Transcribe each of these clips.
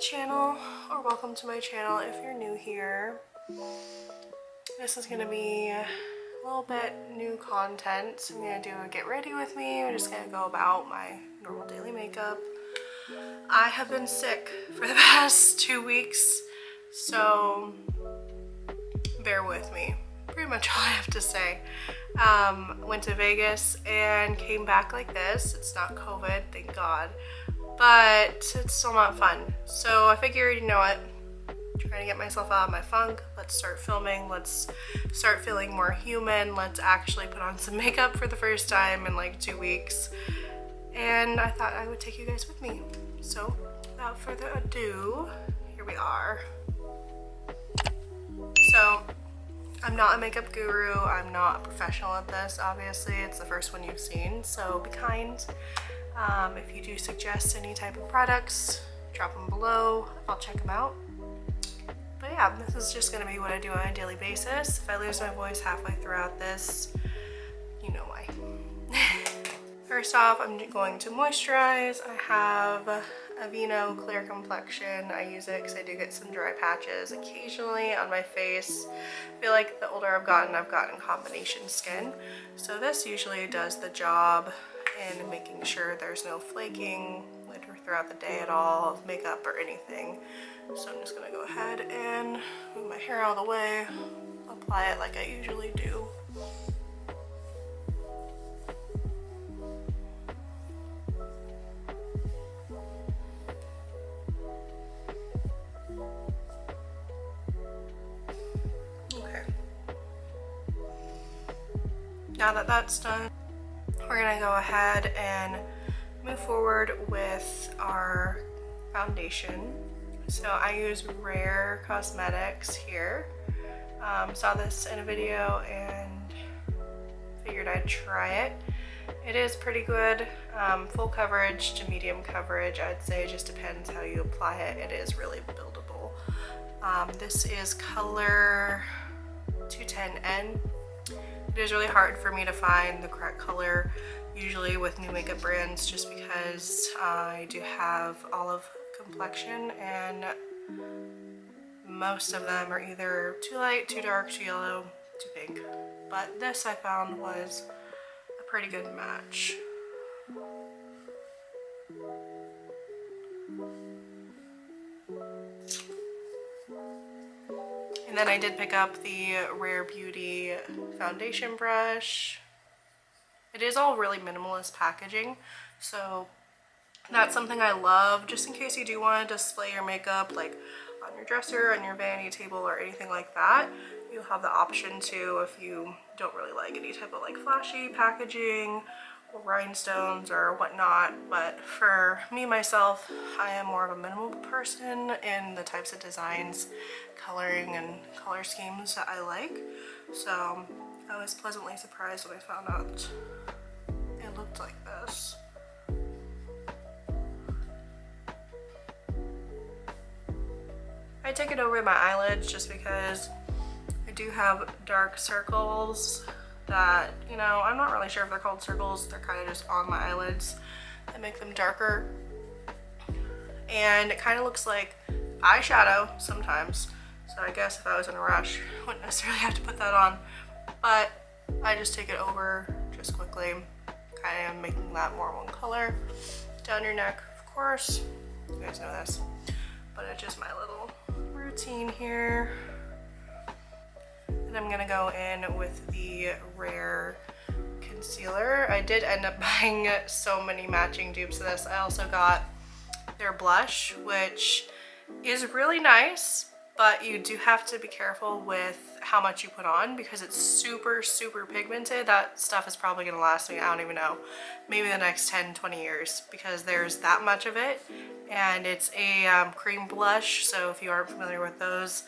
channel, or welcome to my channel if you're new here. This is gonna be a little bit new content. I'm gonna do a get ready with me. We're just gonna go about my normal daily makeup. I have been sick for the past 2 weeks, so bear with me. Pretty much all I have to say. Went to Vegas and came back like this. It's not COVID, thank God, but it's still not fun. So I figured, you know what, trying to get myself out of my funk, let's start filming, let's start feeling more human, let's actually put on some makeup for the first time in like 2 weeks. And I thought I would take you guys with me. So without further ado, here we are. So I'm not a makeup guru, I'm not a professional at this, obviously. It's the first one you've seen, so be kind. If you do suggest any type of products, drop them below, I'll check them out. But yeah, this is just gonna be what I do on a daily basis. If I lose my voice halfway throughout this, you know why. First off, I'm going to moisturize. I have Aveeno Clear Complexion. I use it because I do get some dry patches occasionally on my face. I feel like the older I've gotten combination skin. So this usually does the job in making sure there's no flaking later throughout the day at all of makeup or anything. So I'm just gonna go ahead and move my hair out of the way, apply it like I usually do. Now that that's done, we're gonna go ahead and move forward with our foundation. So I use Rare Cosmetics here. Saw this in a video and figured I'd try it. It is pretty good. Full coverage to medium coverage, I'd say. It just depends how you apply it. It is really buildable. This is color 210N. It is really hard for me to find the correct color usually with new makeup brands, just because I do have olive complexion and most of them are either too light, too dark, too yellow, too pink. But this I found was a pretty good match. And then I did pick up the Rare Beauty foundation brush. It is all really minimalist packaging, so that's something I love, just in case you do want to display your makeup like on your dresser, on your vanity table, or anything like that. You'll have the option to, if you don't really like any type of like flashy packaging or rhinestones or whatnot. But for me, myself, I am more of a minimal person in the types of designs, coloring, and color schemes that I like. So I was pleasantly surprised when I found out it looked like this. I take it over my eyelids just because I do have dark circles that, you know, I'm not really sure if they're called circles. They're kind of just on my eyelids that make them darker. And it kind of looks like eyeshadow sometimes. So I guess if I was in a rush, I wouldn't necessarily have to put that on. But I just take it over just quickly, kind of making that more one color. Down your neck, of course. You guys know this. But it's just my little routine here. And I'm gonna go in with the Rare concealer. I did end up buying so many matching dupes of this. I also got their blush, which is really nice, but you do have to be careful with how much you put on because it's super, super pigmented. That stuff is probably gonna last me, I don't even know, maybe the next 10, 20 years because there's that much of it. And it's a cream blush, so if you aren't familiar with those,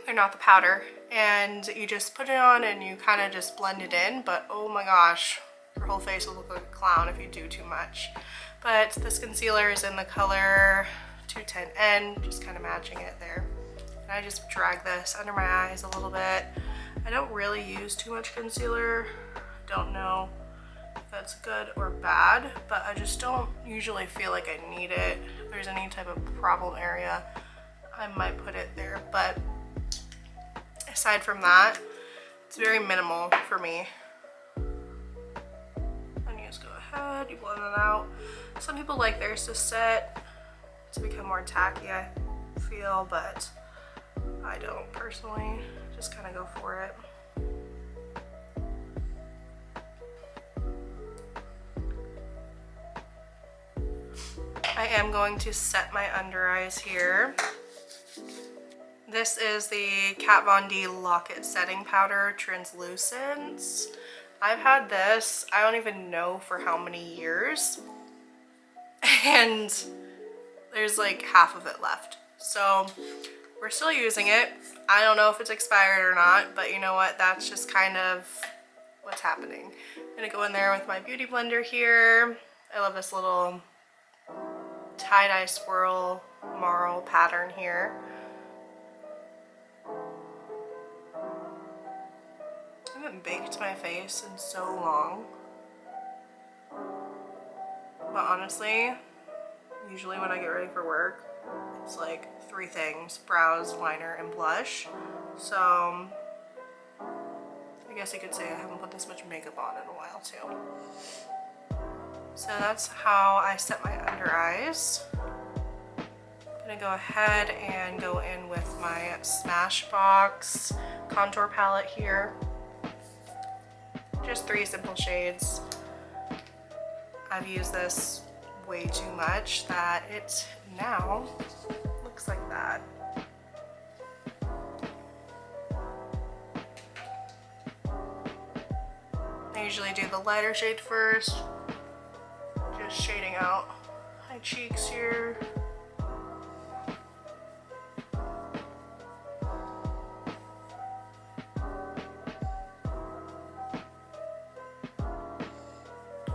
they're not the powder. And you just put it on and you kind of just blend it in, but oh my gosh, your whole face will look like a clown if you do too much. But this concealer is in the color 210N, just kind of matching it there. And I just drag this under my eyes a little bit. I don't really use too much concealer. Don't know if that's good or bad, but I just don't usually feel like I need it. If there's any type of problem area, I might put it there, but aside from that, it's very minimal for me. And you just go ahead, you blend it out. Some people like theirs to set, to become more tacky, I feel, but I don't personally. Just kind of go for it. I am going to set my under eyes here. This is the Kat Von D Lock-It Setting Powder Translucent. I've had this, I don't even know for how many years, and there's like half of it left. So we're still using it. I don't know if it's expired or not, but you know what? That's just kind of what's happening. I'm gonna go in there with my beauty blender here. I love this little tie-dye swirl marl pattern here. I haven't baked my face in so long, but honestly, usually when I get ready for work, it's like 3 things: brows, liner, and blush. So I guess you could say I haven't put this much makeup on in a while too. So that's how I set my under eyes. I'm gonna go ahead and go in with my Smashbox contour palette here. Just 3 simple shades. I've used this way too much that it now looks like that. I usually do the lighter shade first, just shading out my cheeks here.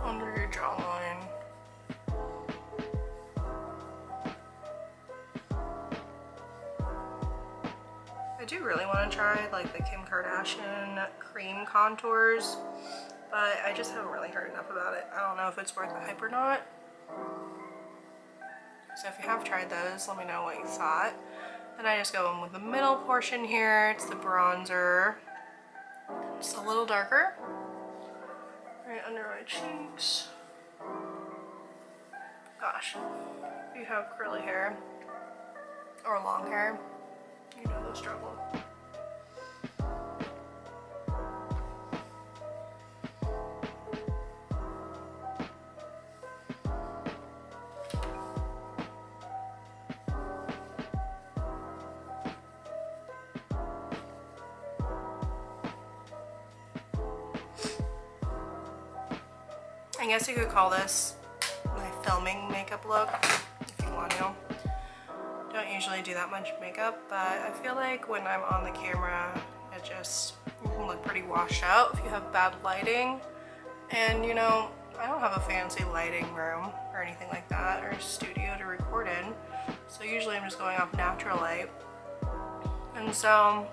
Under your jawline. I do really want to try like the Kim Kardashian cream contours, but I just haven't really heard enough about it. I don't know if it's worth the hype or not. So if you have tried those, let me know what you thought. And I just go in with the middle portion here. It's the bronzer. Just a little darker. Right under my cheeks. Gosh, if you have curly hair or long hair, you know the struggle. I guess you could call this my filming makeup look if you want to. Don't usually do that much makeup, but I feel like when I'm on the camera, it just, you can look pretty washed out if you have bad lighting. And you know, I don't have a fancy lighting room or anything like that, or a studio to record in, so usually I'm just going off natural light. And so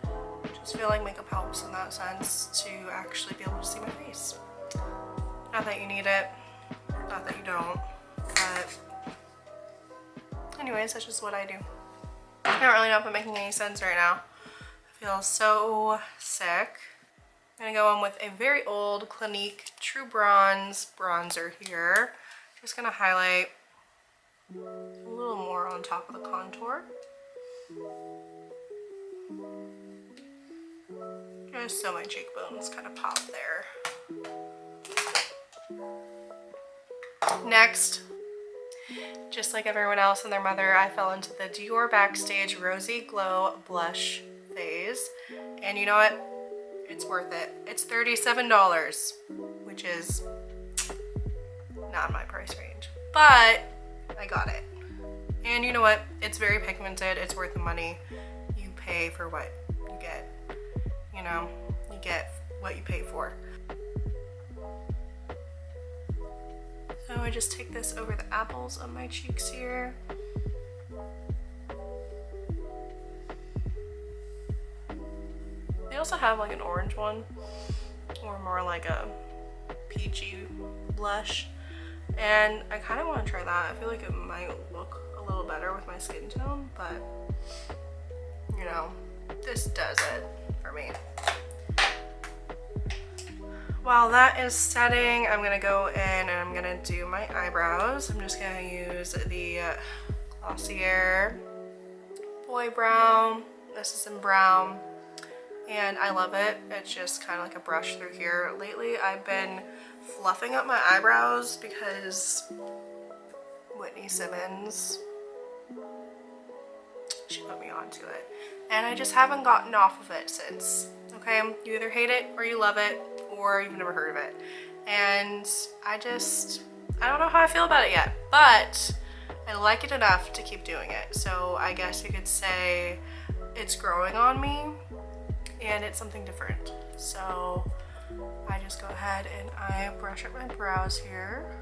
I just feel like makeup helps in that sense, to actually be able to see my face. Not that you need it, not that you don't, but anyways, that's just what I do. I don't really know if I'm making any sense right now. I feel so sick. I'm gonna go in with a very old Clinique True Bronze bronzer here. Just gonna highlight a little more on top of the contour. Just so my cheekbones kind of pop there. Next, just like everyone else and their mother, I fell into the Dior Backstage Rosy Glow Blush phase. And you know what? It's worth it. It's $37, which is not my price range, but I got it. And you know what? It's very pigmented. It's worth the money. You pay for what you get. You know, you get what you pay for. So I just take this over the apples of my cheeks here. They also have like an orange one, or more like a peachy blush. And I kind of want to try that. I feel like it might look a little better with my skin tone, but you know, this does it for me. While that is setting, I'm gonna go in and I'm gonna do my eyebrows. I'm just gonna use the Glossier Boy Brown. This is in brown, and I love it. It's just kind of like a brush through here. Lately, I've been fluffing up my eyebrows because Whitney Simmons, she put me onto it, and I just haven't gotten off of it since. Okay, you either hate it or you love it, or you've never heard of it. And I don't know how I feel about it yet, but I like it enough to keep doing it. So I guess you could say it's growing on me and it's something different. So I just go ahead and I brush up my brows here.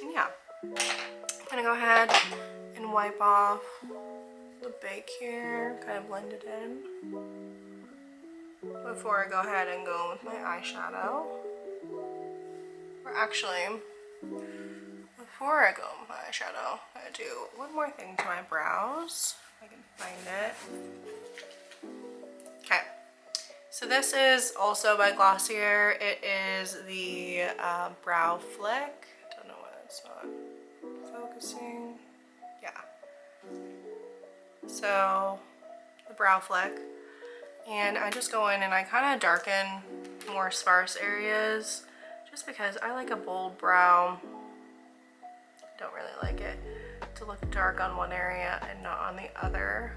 And yeah, I'm gonna go ahead and wipe off the bake here, kind of blend it in before I go ahead and go with my eyeshadow. Or actually, before I go with my eyeshadow, I'm gonna do one more thing to my brows, if I can find it. Okay. So this is also by Glossier. It is the Brow Flick. I don't know why that's not focusing. Yeah. So the Brow Flick. And I just go in and I kind of darken more sparse areas just because I like a bold brow. Don't really like it to look dark on one area and not on the other.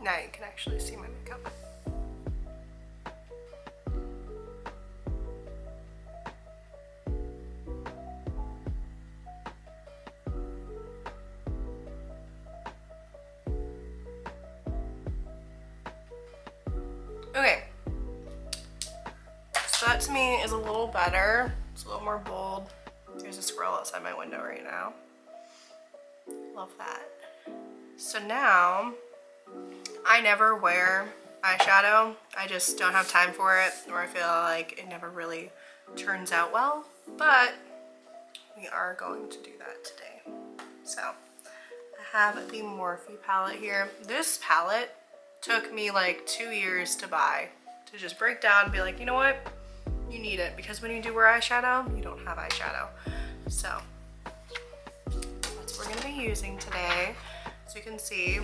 Now you can actually see my makeup. Okay, so that to me is a little better. It's a little more bold. There's a squirrel outside my window right now. Love that. So now, I never wear eyeshadow. I just don't have time for it, or I feel like it never really turns out well, but we are going to do that today. So I have the Morphe palette here. This palette took me like 2 years to buy, to just break down and be like, you know what? You need it, because when you do wear eyeshadow, you don't have eyeshadow. So that's what we're gonna be using today. As you can see,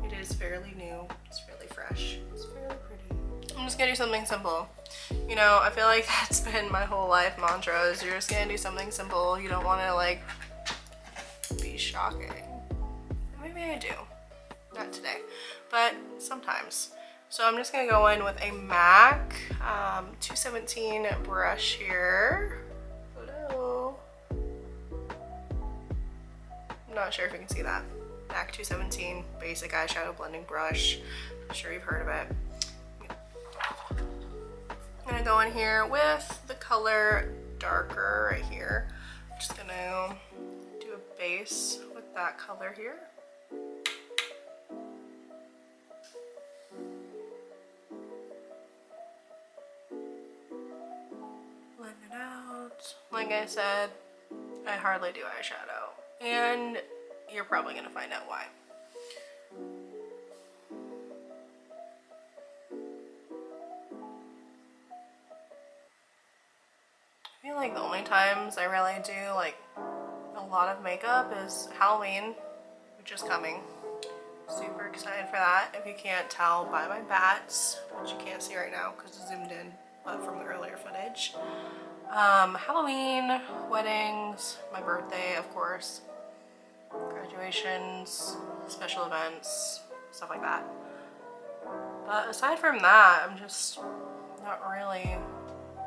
it is fairly new. It's fairly fresh. It's fairly pretty. I'm just gonna do something simple. You know, I feel like that's been my whole life mantra, is you're just gonna do something simple. You don't wanna like be shocking. Maybe I do. Not today, but sometimes. So I'm just gonna go in with a MAC 217 brush here. Hello. I'm not sure if you can see that. MAC 217 basic eyeshadow blending brush. I'm sure you've heard of it. I'm gonna go in here with the color darker right here. I'm just gonna do a base with that color here. Blend it out. Like I said, I hardly do eyeshadow. And you're probably gonna find out why. I feel like the only times I really do like a lot of makeup is Halloween, which is coming. Super excited for that. If you can't tell by my bats, which you can't see right now because it's zoomed in, but from the earlier footage. Halloween, weddings, my birthday, of course, graduations, special events, stuff like that. But aside from that, I'm just not really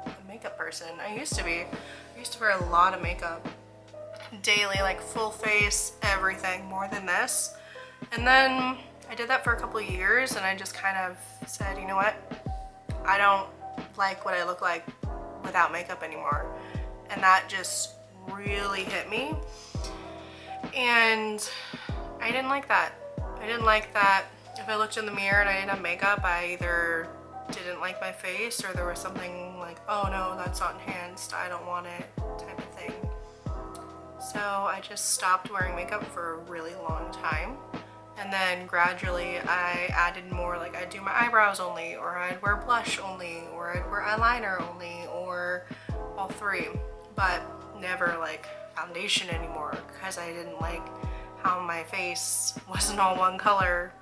a makeup person. I used to be. I used to wear a lot of makeup daily, like full face, everything, more than this. And then I did that for a couple of years and I just kind of said, you know what? I don't like what I look like without makeup anymore. And that just really hit me. And I didn't like that. I didn't like that if I looked in the mirror and I didn't have makeup, I either didn't like my face or there was something like, oh no, that's not enhanced, I don't want it, type of thing. So I just stopped wearing makeup for a really long time. And then gradually I added more, like I'd do my eyebrows only, or I'd wear blush only, or I'd wear eyeliner only, or all three. But never like foundation anymore because I didn't like how my face wasn't all one color,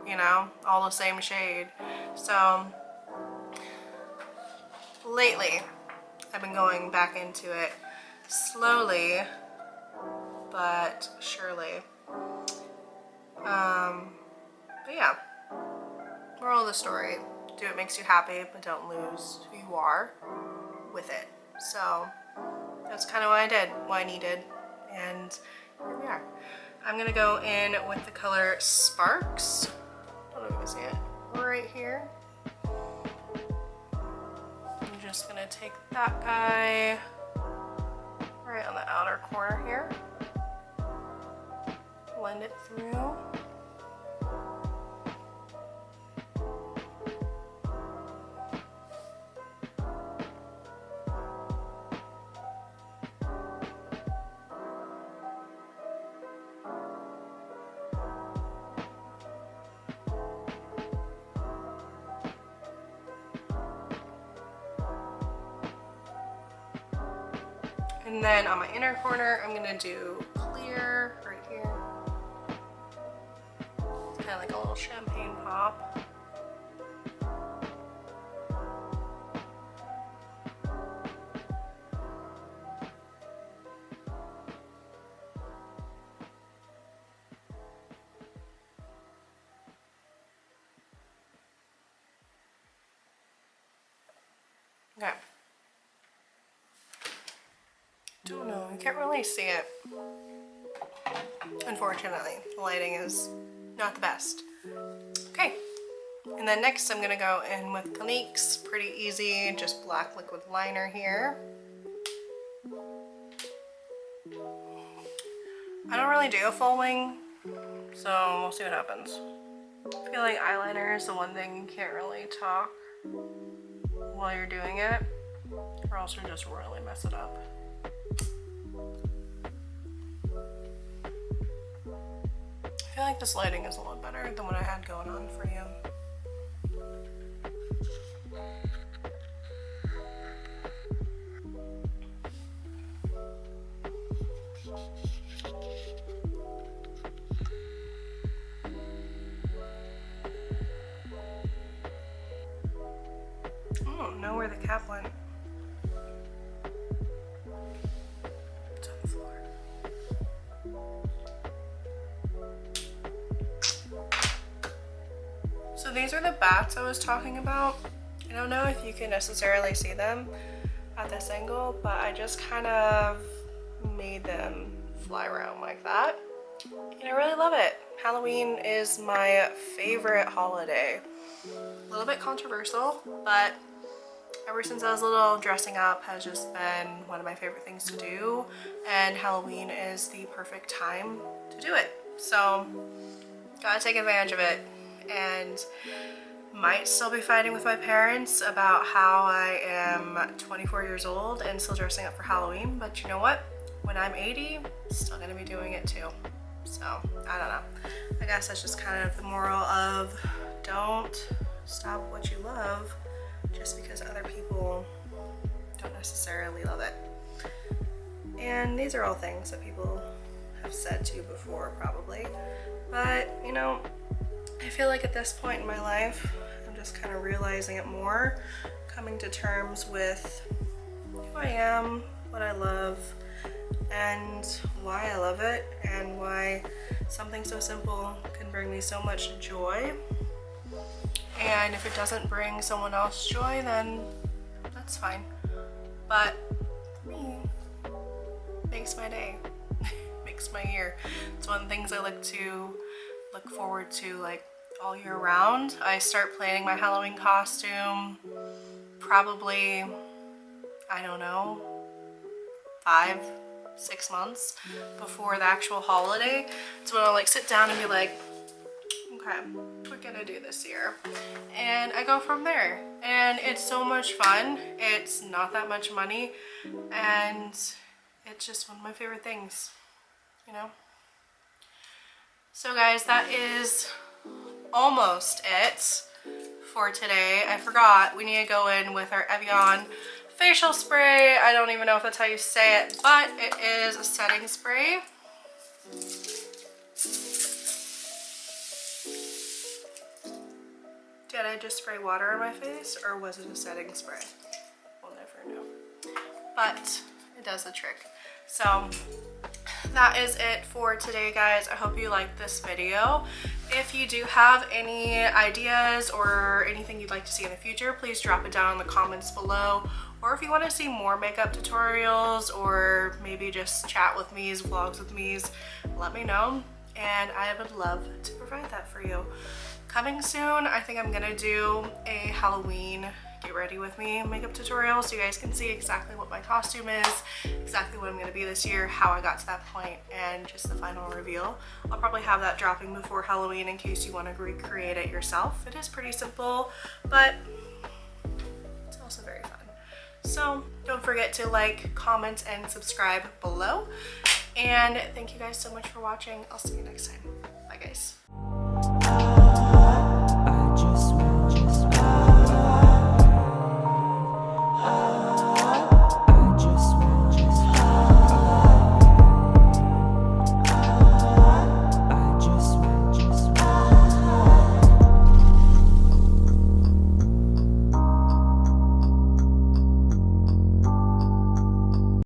you know, all the same shade. So lately I've been going back into it slowly but surely. But yeah, moral of the story, do what makes you happy, but don't lose who you are with it. So that's kind of what I did, what I needed, and here we are. I'm gonna go in with the color Sparks. I don't know if you can see it, right here. I'm just gonna take that guy right on the outer corner here. Blend it through. And then on my inner corner, I'm gonna do clear right here. It's kind of like a little champagne pop. Okay. Don't know, you can't really see it. Unfortunately, the lighting is not the best. Okay, and then next I'm gonna go in with Clinique's Pretty Easy, just black liquid liner here. I don't really do a full wing, so we'll see what happens. I feel like eyeliner is the one thing you can't really talk while you're doing it, or else you'll just really mess it up. I feel like this lighting is a lot better than what I had going on for you. I don't know where the cap went. It's on the floor. So these are the bats I was talking about. I don't know if you can necessarily see them at this angle, but I just kind of made them fly around like that. And I really love it. Halloween is my favorite holiday. A little bit controversial, but ever since I was little, dressing up has just been one of my favorite things to do, and Halloween is the perfect time to do it. So gotta take advantage of it. And might still be fighting with my parents about how I am 24 years old and still dressing up for Halloween, but you know what? When I'm 80, still gonna be doing it too. So I don't know. I guess that's just kind of the moral of don't stop what you love just because other people don't necessarily love it. And these are all things that people have said to you before probably, but you know, I feel like at this point in my life I'm just kind of realizing it more, coming to terms with who I am, what I love, and why I love it, and why something so simple can bring me so much joy. And if it doesn't bring someone else joy, then that's fine. But for me, makes my day, makes my year. It's one of the things I look forward to like all year round. I start planning my Halloween costume probably, I don't know, 5-6 months before the actual holiday. It's when I'll like sit down and be like, okay, we're gonna do this year, and I go from there. And it's so much fun. It's not that much money, and it's just one of my favorite things, you know. So guys, that is almost it for today. I forgot, we need to go in with our Evian facial spray. I don't even know if that's how you say it, but it is a setting spray. Did I just spray water on my face, or was it a setting spray? We'll never know. But it does the trick. So that is it for today, guys. I hope you liked this video. If you do have any ideas or anything you'd like to see in the future, please drop it down in the comments below. Or if you want to see more makeup tutorials, or maybe just chat with me's, vlogs with me's, let me know, and I would love to provide that for you. Coming soon, I think I'm gonna do a Halloween get ready with me makeup tutorial so you guys can see exactly what my costume is, exactly what I'm gonna be this year, how I got to that point, and just the final reveal. I'll probably have that dropping before Halloween in case you want to recreate it yourself. It is pretty simple, but it's also very fun. So don't forget to like, comment, and subscribe below. And thank you guys so much for watching. I'll see you next time. Bye guys.